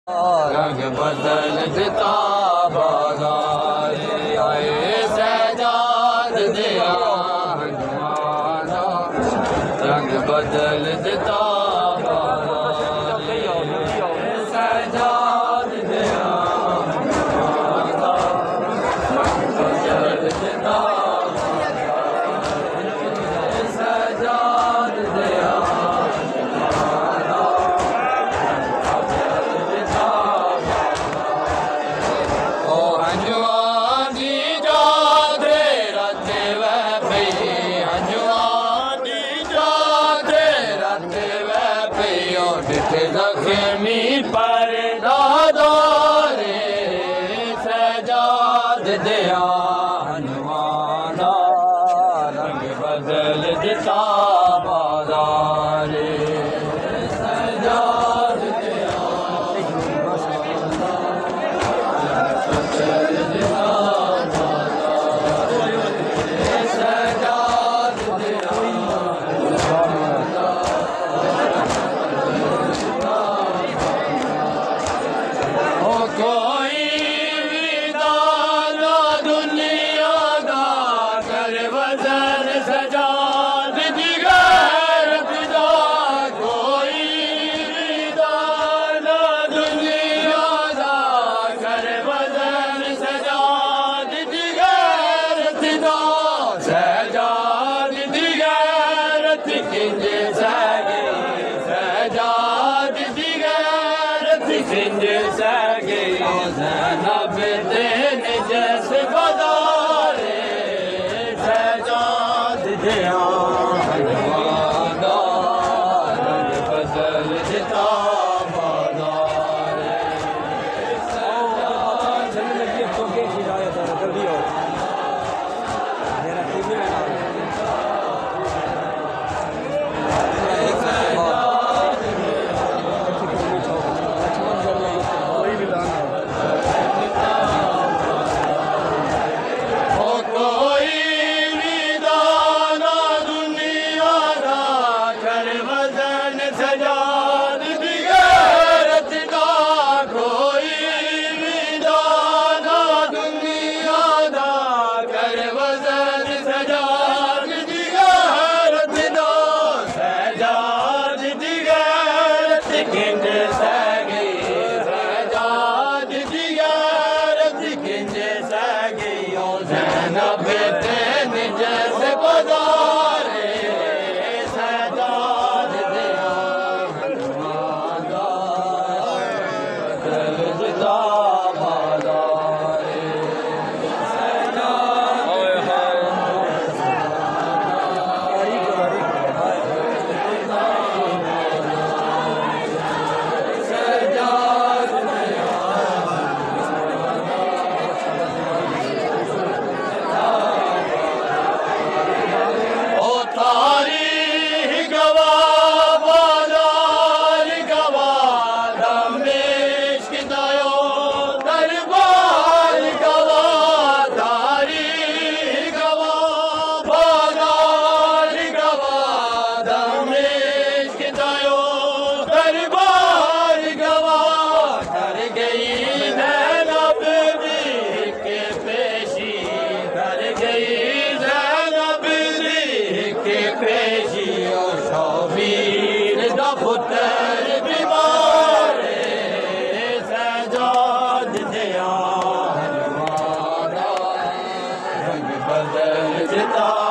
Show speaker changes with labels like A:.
A: रंग बदल देता बाजार आए सजाद दिया रंग बदल देता सजाद दिया बदल देता सजाद दिया ज़ख्मी पर दादोरे सजाद दिया हनुमाना रंग बदल देता बाज़ारे सजाद दिया सजाद दिया कोई विदाना दुनिया दा कर वज़न सजाद दिगर पिदा कोई विदाना दुनिया दा कर वज़न सजाद दिगर पिदा सजाद दिगर किंज सगे सजाद दिगर किंज सगे ज़ैनब दिन जैसे बदारे सजाद दिया हनुमाना रंग बदल देता बाज़ारे सजाद सजाद दिगर पिदा कोई विदाना दुनिया दा कर वज़न सजाद दिगर पिदा सजाद दिगर किंज सगे सजाद दिगर किंज सगे ओ ज़ैनब दिन जैसे बदारे सजाद दिया पुत्र बीमारे सजाद दिया हनुमाना रंग बदल देता